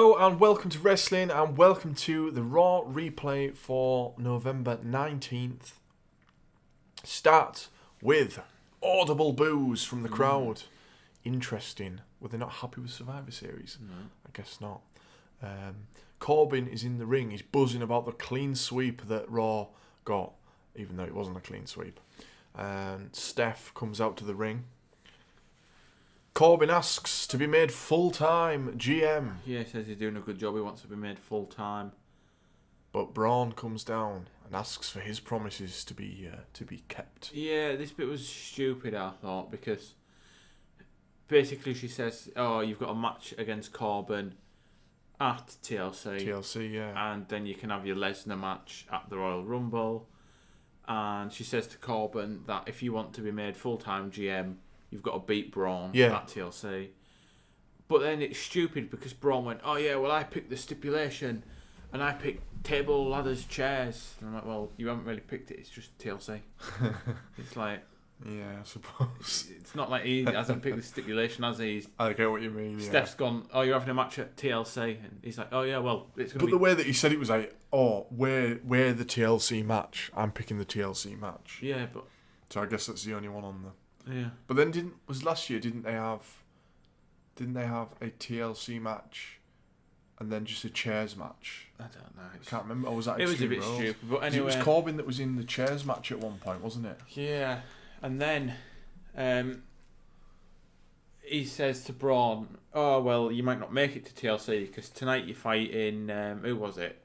Hello and welcome to Wrestling and welcome to the Raw replay for November 19th. Start with audible boos from the crowd. Interesting. Were they not happy with Survivor Series? No. I guess not. Corbin is in the ring. He's buzzing about the clean sweep that Raw got, even though it wasn't a clean sweep. And Steph comes out to the ring. Corbin asks to be made full-time GM. Yeah, he says he's doing a good job. He wants to be made full-time. But Braun comes down and asks for his promises to be kept. Yeah, this bit was stupid, I thought, because basically she says, oh, you've got a match against Corbin at TLC. TLC, yeah. And then you can have your Lesnar match at the Royal Rumble. And she says to Corbin that if you want to be made full-time GM, you've got to beat Braun at TLC. But then it's stupid because Braun went, oh yeah, well I picked the stipulation and I picked table, ladders, chairs. And I'm like, well, you haven't really picked it, it's just TLC. It's like... Yeah, I suppose. It's not like he hasn't picked the stipulation, has he? I get what you mean, yeah. Steph's gone, oh, you're having a match at TLC. And he's like, oh yeah, well, it's going to be... But the way that he said it was like, oh, we're the TLC match. I'm picking the TLC match. Yeah, but... So I guess that's the only one on the... Yeah. But then didn't they have a TLC match and then just a chairs match? I don't know. I can't remember. Or was that it was a bit Road? stupid, but anyway. It was Corbin that was in the chairs match at one point, wasn't it? Yeah. And then he says to Braun, oh, well, you might not make it to TLC because tonight you're fighting, who was it?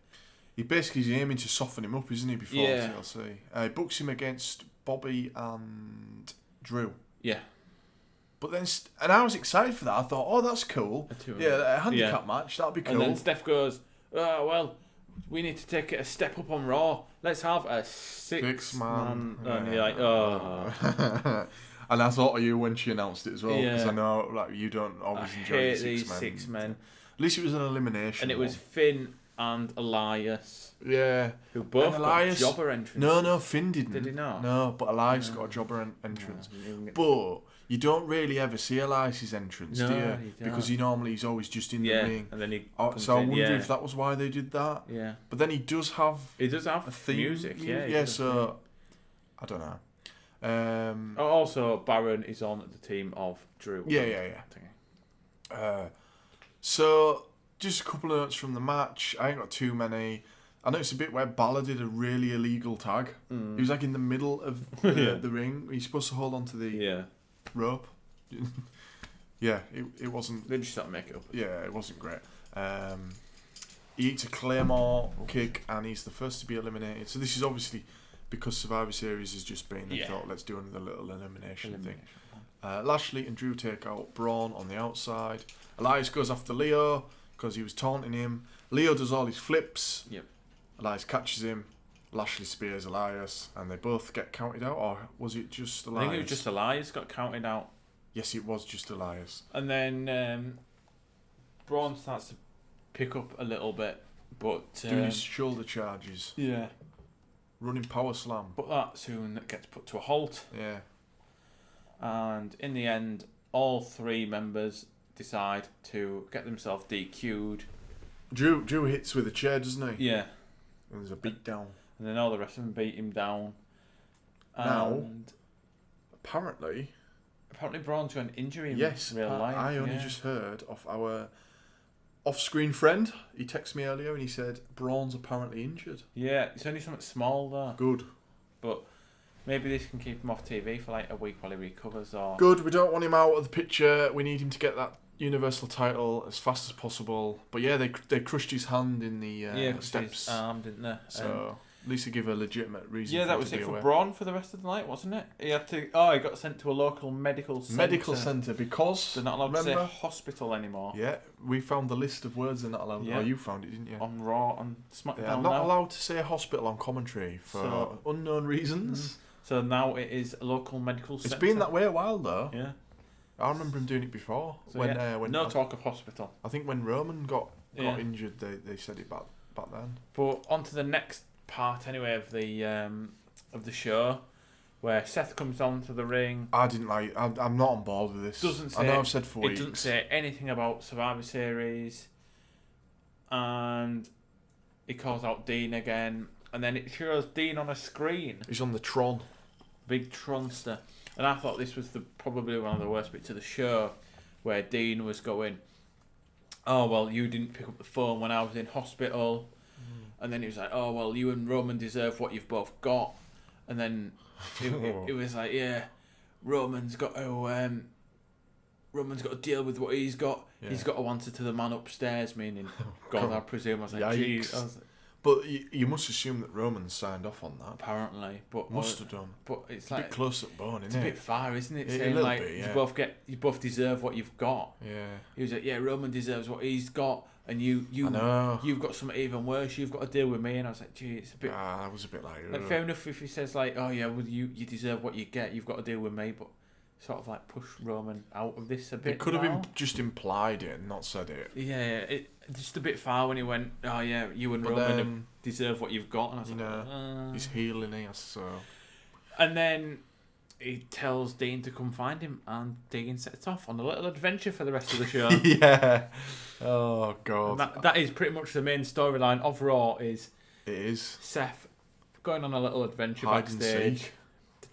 He basically is aiming to soften him up, isn't he, before TLC? He books him against Bobby and Drew. Yeah. But then, and I was excited for that. I thought, oh, that's cool. A handicap match, that'd be cool. And then Steph goes, oh, well, we need to take it a step up on Raw. Let's have a six-man. Yeah. And you're like, oh. And I thought of you when she announced it as well, because I know like you don't always enjoy these six men. At least it was an elimination. And it was Finn and Elias. Yeah. Who both got jobber entrances. No, Finn didn't. Did he not? No, but Elias got a jobber entrance. But you don't really ever see Elias's entrance, do you? You because he's always just in the ring. And then he so I wonder if that was why they did that. Yeah. But then he does have a theme music, yeah. So I don't know. Also, Baron is on the team of Drew. Yeah. So just a couple of notes from the match. I ain't got too many. I noticed a bit where Balor did a really illegal tag. He was like in the middle of the ring. He's supposed to hold on to the rope. It wasn't. They just started making it up. Yeah, it wasn't great. He eats a Claymore kick and he's the first to be eliminated. So this is obviously because Survivor Series has just been. They thought, let's do another little elimination thing. Lashley and Drew take out Braun on the outside. Elias goes after Leo because he was taunting him. Leo does all his flips. Yep. Elias catches him. Lashley spears Elias, and they both get counted out. Or was it just Elias? I think it was just Elias got counted out. Yes, it was just Elias. And then Braun starts to pick up a little bit, but doing his shoulder charges. Yeah. Running power slam. But that soon gets put to a halt. Yeah. And in the end, all three members decide to get themselves DQ'd. Drew hits with a chair, doesn't he? Yeah. And there's a beat down. And then all the rest of them beat him down. Now, apparently Braun's got an injury in real life. I only just heard of our off-screen friend. He texted me earlier and he said Braun's apparently injured. Yeah, it's only something small though. Good. But maybe this can keep him off TV for like a week while he recovers. Or good. We don't want him out of the picture. We need him to get that Universal title as fast as possible. But yeah, they crushed his hand in the steps. His arm, didn't they? So at least they give a legitimate reason. Yeah, that was it for Braun for the rest of the night, wasn't it? He had to. Oh, he got sent to a local medical centre because they're not allowed to say hospital anymore. Yeah, we found the list of words they're not allowed. Yeah. Oh, you found it, didn't you? On Raw and SmackDown. They're not allowed to say hospital on commentary for unknown reasons. So now it is a local medical centre. It's been that way a while though. Yeah. I remember him doing it before. So when no talk of hospital. I think when Roman got injured, they said it back then. But on to the next part anyway of the show, where Seth comes onto the ring. I'm not on board with this. I know I've said for weeks. It doesn't say anything about Survivor Series. and he calls out Dean again, and then it shows Dean on a screen. He's on the Tron. Big Tronster. And I thought this was probably one of the worst bits of the show, where Dean was going, oh, well, you didn't pick up the phone when I was in hospital. And then he was like, oh, well, you and Roman deserve what you've both got. And then it was like, yeah, Roman's got to deal with what he's got. Yeah. He's got to answer to the man upstairs, meaning God, I presume. I was like, jeez. But you must assume that Roman signed off on that. Apparently, but must have done. But it's a like bit close at bone, isn't it? It's a bit far, isn't it? A saying little like bit, yeah. you both deserve what you've got. Yeah. He was like, yeah, Roman deserves what he's got, and you've got something even worse. You've got to deal with me. And I was like, gee, it's a bit. That was a bit like. Fair enough if he says like, oh yeah, well you deserve what you get. You've got to deal with me, but. Sort of like push Roman out of this a bit. It could have just implied it and not said it. Yeah, just a bit far when he went, oh yeah, you and Roman deserve what you've got. And I was like, he's healing here, so. And then he tells Dean to come find him, and Dean sets off on a little adventure for the rest of the show. Yeah. Oh, God. And that is pretty much the main storyline of Raw is... It is. Seth going on a little adventure backstage.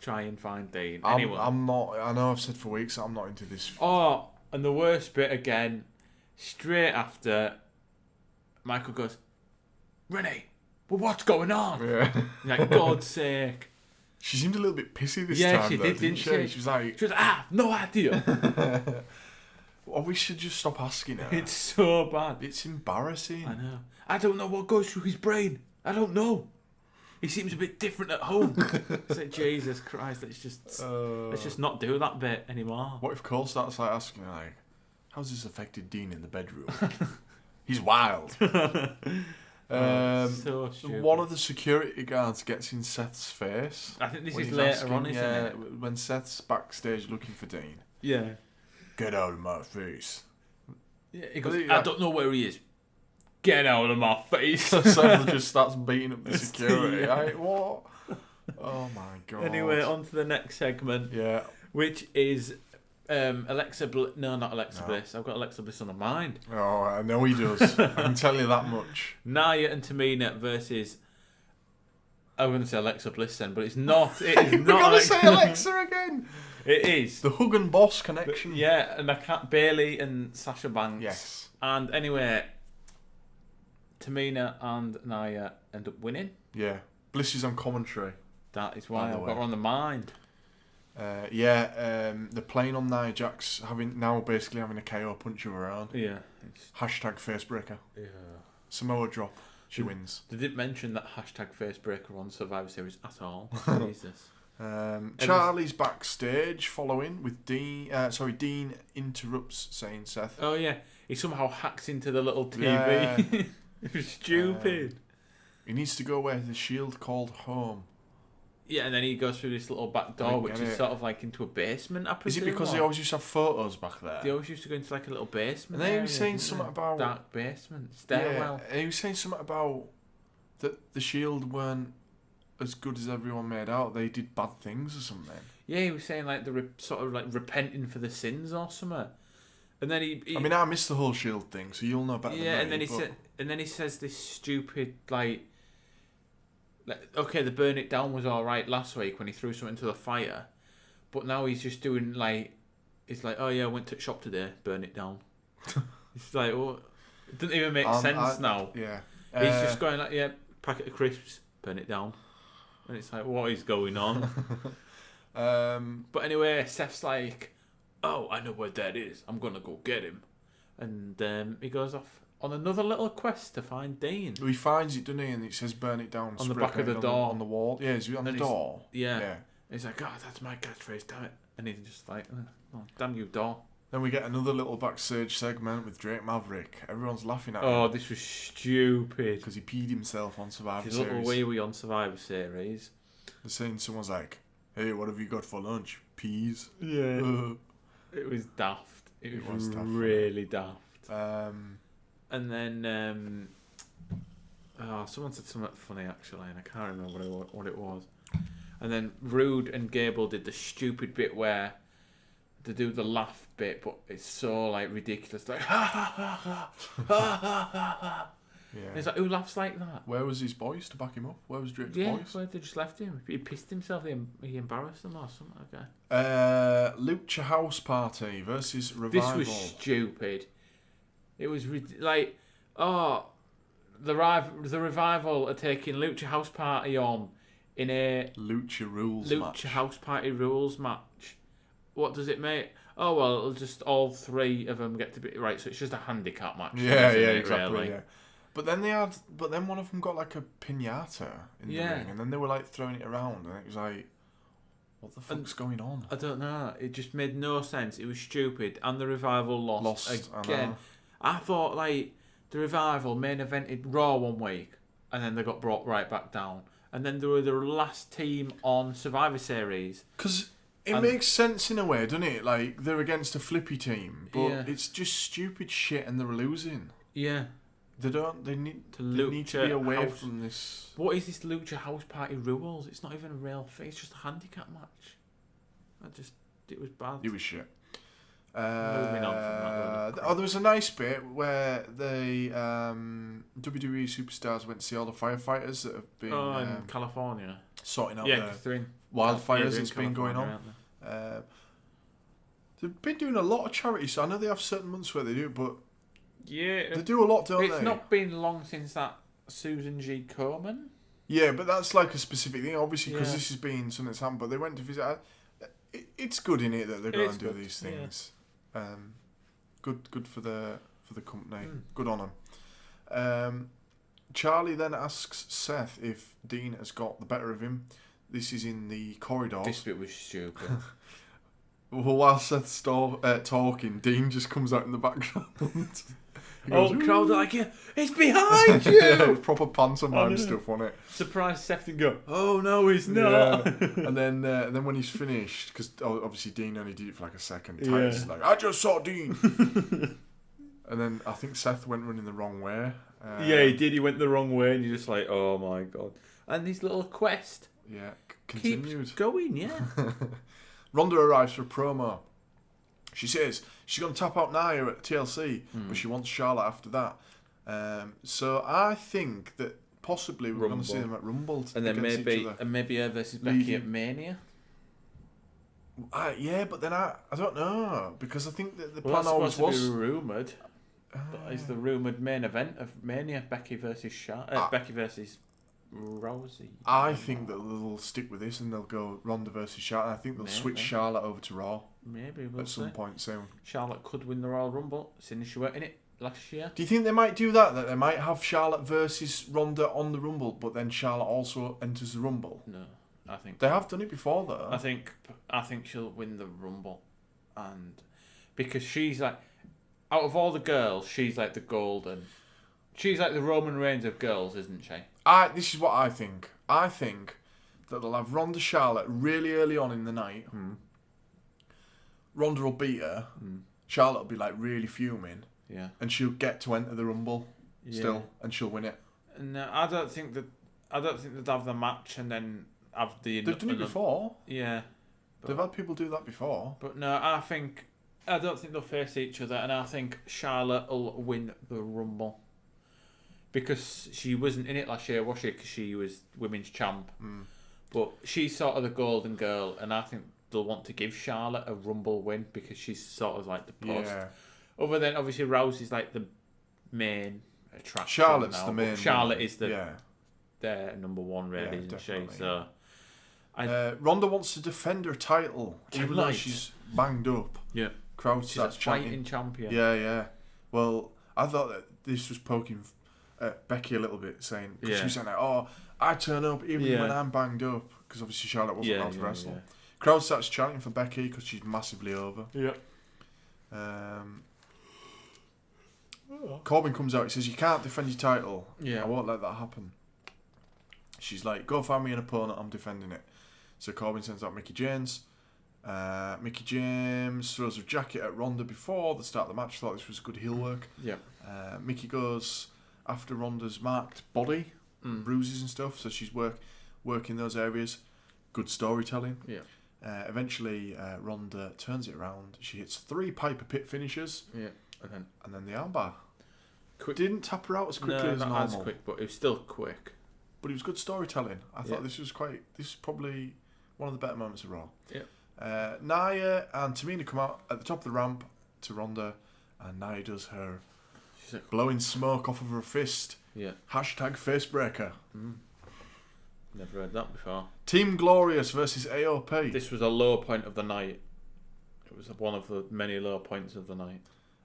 Try and find Dean. I'm not. I know I've said for weeks that I'm not into this. Oh, and the worst bit again, straight after, Michael goes, Renee, well, what's going on? Yeah. Like, God's sake. She seemed a little bit pissy this time. Yeah, she did, didn't she? She was like, no idea. Well, we should just stop asking her. It's so bad. It's embarrassing. I know. I don't know what goes through his brain. I don't know. He seems a bit different at home. It's like, Jesus Christ, let's just not do that bit anymore. What if Cole starts like asking like, how's this affected Dean in the bedroom? He's wild. So stupid. One of the security guards gets in Seth's face. I think this is later on, isn't it? When Seth's backstage looking for Dean. Yeah. Get out of my face. Yeah, he goes, I don't know where he is. Get out of my face. Seth just starts beating up the security. Like, what? Oh my God. Anyway, on to the next segment. Yeah. Which is Alexa Bliss. No, not Alexa Bliss. I've got Alexa Bliss on my mind. Oh, I know he does. I can tell you that much. Nia and Tamina versus... I was going to say Alexa Bliss then, but it's not. It is not. You're going to say Alexa again? It is. The Hug and Boss connection. But, yeah, and I can't... Bailey and Sasha Banks. Yes. And anyway... Tamina and Nia end up winning. Yeah. Bliss is on commentary. That is why I've got her on the mind. They're playing on Nia Jax, basically having a KO punch of her own. Yeah. Hashtag facebreaker. Yeah. Samoa drop. She wins. They didn't mention that hashtag facebreaker on Survivor Series at all. Jesus. Charlie's backstage following with Dean. Dean interrupts saying Seth. Oh yeah, he somehow hacks into the little TV. Yeah. It was stupid. He needs to go where the Shield called home. Yeah, and then he goes through this little back door, which is sort of like into a basement, I presume. Is it because they always used to have photos back there? They always used to go into like a little basement. And they were saying something about... Dark basement, stairwell. Yeah, he was saying something about that the Shield weren't as good as everyone made out. They did bad things or something. Yeah, he was saying like the sort of like repenting for the sins or something. And then he I missed the whole Shield thing, so you'll know better than me. Yeah, and then he says this stupid like, okay, the burn it down was all right last week when he threw something into the fire, but now he's just doing like, it's like, oh yeah, I went to the shop today, burn it down. It's like, oh, it doesn't even make sense now. Yeah, he's just going like, yeah, packet of crisps, burn it down, and it's like, what is going on? But anyway, Seth's like, oh, I know where Dad is. I'm gonna go get him, and he goes off on another little quest to find Dean. He finds it, doesn't he? And it says "burn it down" on the back of the door, on the wall. Yeah, is it on the door? Yeah. He's like, "Oh, that's my catchphrase, damn it!" And he's just like, "Oh, damn you, door." Then we get another little backstage segment with Drake Maverick. Everyone's laughing at him. Oh, this was stupid because he peed himself on Survivor Series. His little wee on Survivor Series. They're saying someone's like, "Hey, what have you got for lunch? Peas." Yeah. It was daft. It was really daft. And then someone said something funny actually, and I can't remember what it was. And then Rude and Gable did the stupid bit where they do the laugh bit, but it's so like ridiculous, like ha ha ha ha ha ha ha ha. Yeah. And it's like, who laughs like that? Where was his boys to back him up? Where was Drake's Yeah, boys? where they just left him. He pissed himself. He embarrassed them or something like that. Lucha House Party versus Revival. This was stupid. It was the Revival are taking Lucha House Party on in a Lucha House Party rules match. What does it make? Oh well, it'll just all three of them get to be right. So it's just a handicap match. Yeah, exactly. Really. Yeah. But then one of them got like a pinata in the ring, and then they were like throwing it around, and it was like, what the fuck's going on? I don't know. It just made no sense. It was stupid, and the Revival lost again. I thought like the Revival main evented Raw one week, and then they got brought right back down, and then they were the last team on Survivor Series. Because it makes sense in a way, doesn't it? Like they're against a flippy team, but it's just stupid shit, and they're losing. Yeah. They need to be away from this. What is this Lucha House Party rules? It's not even a real thing. It's just a handicap match. It was bad. It was shit. Moving on from that. There was a nice bit where the WWE superstars went to see all the firefighters that have been in California sorting out the wildfires that's been going on. They've been doing a lot of charity, so I know they have certain months where they do, but they do a lot, don't they? It's not been long since that Susan G. Komen. Yeah, but that's like a specific thing, obviously, because this has been something that's happened. But they went to visit. It's good in it that they go and do these things. Yeah. Good for the company. Good on them. Charlie then asks Seth if Dean has got the better of him. This is in the corridors. This bit was stupid. Well, while Seth's talking, Dean just comes out in the background. The crowd are like, it's behind you! Yeah, proper pantomime stuff on it. Surprised Seth didn't go, oh no, he's not. Yeah. and then when he's finished, because obviously Dean only did it for like a second, Titus like, I just saw Dean. And then I think Seth went running the wrong way. Yeah, he did. He went the wrong way, and you're just like, oh my god. And his little quest continued. Keeps going, yeah. Ronda arrives for a promo. She says she's going to tap out Nia at TLC, but she wants Charlotte after that. So I think that possibly we're going to see them at Rumble and then maybe her versus Becky at Mania. But then I don't know, because I think that the plan always was to be rumoured. Is the rumoured main event of Mania Becky versus Becky versus Rousey? I think that they'll stick with this and they'll go Ronda versus Charlotte. I think they'll switch Charlotte over to Raw. Maybe at some point soon. Charlotte could win the Royal Rumble, since she weren't in it last year. Do you think they might do that? That they might have Charlotte versus Ronda on the Rumble, but then Charlotte also enters the Rumble? No, I think they have done it before, though. I think she'll win the Rumble, and because she's like, out of all the girls, she's like the golden. She's like the Roman Reigns of girls, isn't she? This is what I think. I think that they'll have Ronda Charlotte really early on in the night. Ronda will beat her. Charlotte will be like really fuming. Yeah. And she'll get to enter the Rumble still, and she'll win it. No, I don't think they'd have the match and then have the. They've done it before. Yeah. They've had people do that before. But no, I don't think they'll face each other, and I think Charlotte will win the Rumble. Because she wasn't in it last year, was she? Because she was women's champ. But she's sort of the golden girl, and I think they'll want to give Charlotte a Rumble win because she's sort of like the post. Yeah. Other than obviously Rousey's like the main attraction. Charlotte's the main. Charlotte is their number one, really, isn't she? So. Ronda wants to defend her title, even though she's banged up. Yeah. Crowd she's starts chanting. Champion. Yeah. Well, I thought that this was poking Becky a little bit, saying, because she was saying like, oh, I turn up even when I'm banged up, because obviously Charlotte wasn't allowed to wrestle. Yeah. Crowd starts chanting for Becky because she's massively over. Yeah. Corbin comes out. He says, you can't defend your title. I won't let that happen. She's like, go find me an opponent, I'm defending it. So Corbin sends out Mickie James. Mickie James throws her jacket at Ronda before the start of the match. Thought this was good heel work. Yeah. Mickie goes after Ronda's marked body, bruises and stuff. So she's working those areas. Good storytelling. Yeah. Eventually, Ronda turns it around. She hits 3 Piper Pit finishers. Yeah. And then the armbar. didn't tap her out as quickly as not normal. as quick, but it was still quick. But it was good storytelling. I thought this was probably one of the better moments of Raw. Yeah. Nia and Tamina come out at the top of the ramp to Ronda, and Nia does her blowing smoke off of her fist. Yeah. #facebreaker. Never heard that before. Team Glorious versus AOP. This was a low point of the night. It was one of the many low points of the night.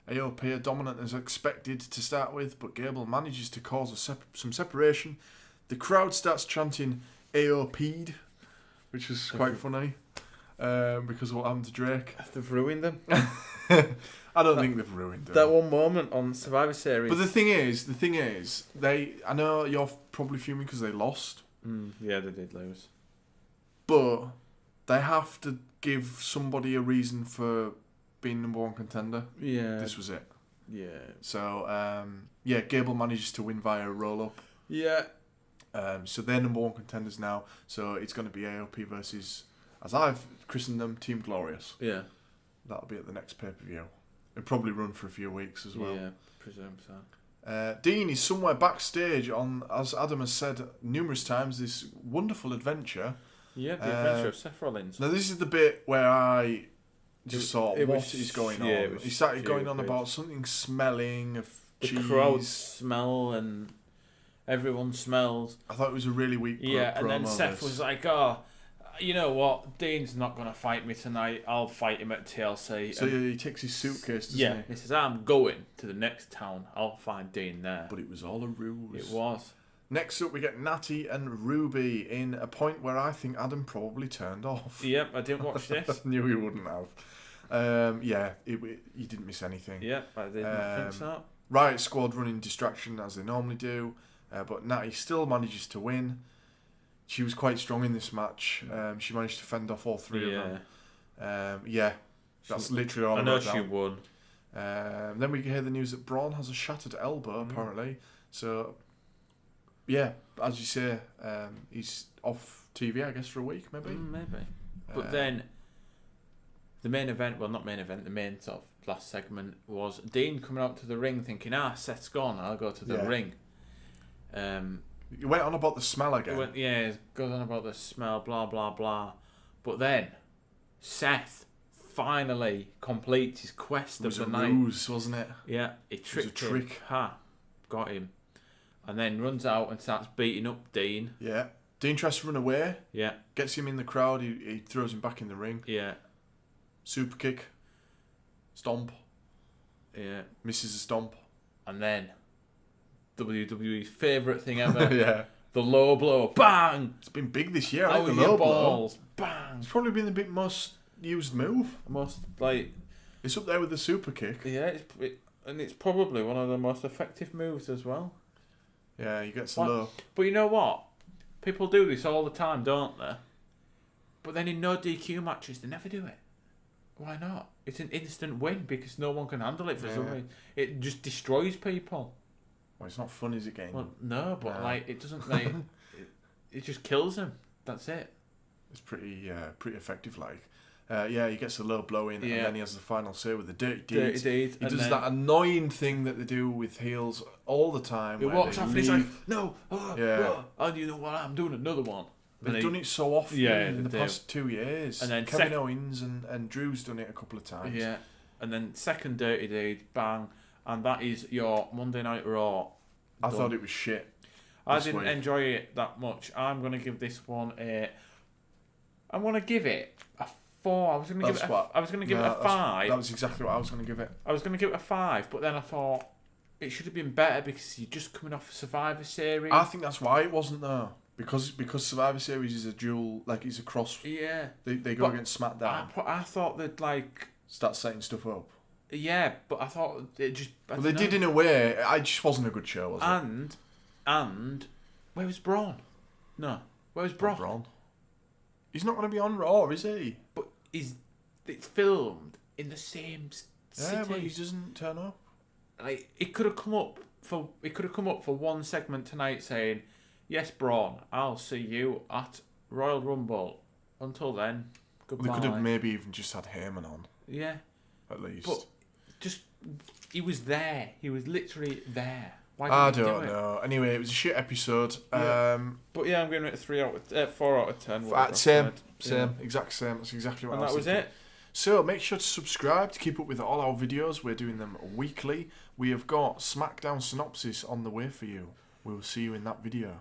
AOP are dominant as expected to start with, but Gable manages to cause some separation. The crowd starts chanting AOP'd, which is quite funny, because of what happened to Drake. They've ruined them. I don't think they've ruined them. That one moment on Survivor Series. But the thing is, I know you're probably fuming because they lost. Yeah, they did lose. But they have to give somebody a reason for being number one contender. Yeah. This was it. Yeah. So, Gable manages to win via a roll-up. Yeah. So they're number one contenders now. So it's going to be AOP versus, as I've christened them, Team Glorious. Yeah. That'll be at the next pay-per-view. It'll probably run for a few weeks as well. Yeah, presume so. Dean is somewhere backstage on, as Adam has said numerous times, this wonderful adventure. Yeah, the adventure of Seth Rollins. Now this is the bit where I just thought, what is going on? He started going on about something smelling of cheese. The crowd smell and everyone smells. I thought it was a really weak promo. And then Seth was like, oh, you know what? Dean's not going to fight me tonight. I'll fight him at TLC. So he takes his suitcase, doesn't he? He says, I'm going to the next town. I'll find Dean there. But it was all a ruse. It was. Next up, we get Natty and Ruby in a point where I think Adam probably turned off. Yep, I didn't watch this. I knew he wouldn't have. You didn't miss anything. Yep, I did not think so. Riot Squad running distraction as they normally do, but Natty still manages to win. She was quite strong in this match. She managed to fend off all three of them. That's literally all I know. She won. Then we hear the news that Braun has a shattered elbow, apparently. So, yeah, as you say, he's off TV, I guess, for a week, maybe. Maybe. But then, the main event, the main sort of last segment was Dean coming out to the ring thinking, Seth's gone, I'll go to the ring. He went on about the smell again. He goes on about the smell, blah, blah, blah. But then, Seth finally completes his quest of the night. It was a ruse, wasn't it? Yeah, he tricked him. It was a trick. Got him. And then runs out and starts beating up Dean. Yeah. Dean tries to run away. Yeah. Gets him in the crowd. He throws him back in the ring. Yeah. Super kick. Stomp. Yeah. Misses a stomp. And then WWE's favourite thing ever. Yeah. The low blow. Bang! It's been big this year. Oh, the your low balls. Blow. Bang! It's probably been the most used move. It's up there with the super kick. Yeah, it's probably one of the most effective moves as well. Yeah, he gets low. But you know what? People do this all the time, don't they? But then in no DQ matches, they never do it. Why not? It's an instant win because no one can handle it for some reason. It just destroys people. Well, it's not fun, is it, game? Well, no, but it doesn't it just kills them. That's it. It's pretty effective, he gets a low blow in, and then he has the final say with the dirty deeds. He does that annoying thing that they do with heels all the time. He walks off and he's like, no, you know what, I'm doing another one. They've done it so often in the past 2 years. And then Kevin Owens and Drew's done it a couple of times. Yeah, and then second dirty deed, bang, and that is your Monday Night Raw. I thought it was shit. I didn't enjoy it that much. I'm going to give this one I'm going to give it a 4. I was going to give it a 5. That was exactly what I was going to give it. I was going to give it a 5, but then I thought it should have been better because you're just coming off a Survivor Series. I think that's why it wasn't though. Because Survivor Series is a dual, it's a cross. Yeah. They go against SmackDown. I thought they'd start setting stuff up. Yeah, but I thought it just. They did in a way. It just wasn't a good show, was it? And where was Braun? No, where was Braun? Braun. He's not going to be on Raw, is he? But it's filmed in the same city. Yeah, but he doesn't turn up. It could have come up for one segment tonight saying, "Yes, Braun, I'll see you at Royal Rumble." Until then, goodbye. They could have maybe even just had Heyman on. Yeah. At least. But just He was there. He was literally there. Why I didn't don't know. Anyway, it was a shit episode. Yeah. But yeah, I'm giving it a 4 out of 10. Same. Exact same. That's exactly what and I was that was thinking. it. So make sure to subscribe to keep up with all our videos. We're doing them weekly. We have got SmackDown synopsis on the way for you. We will see you in that video.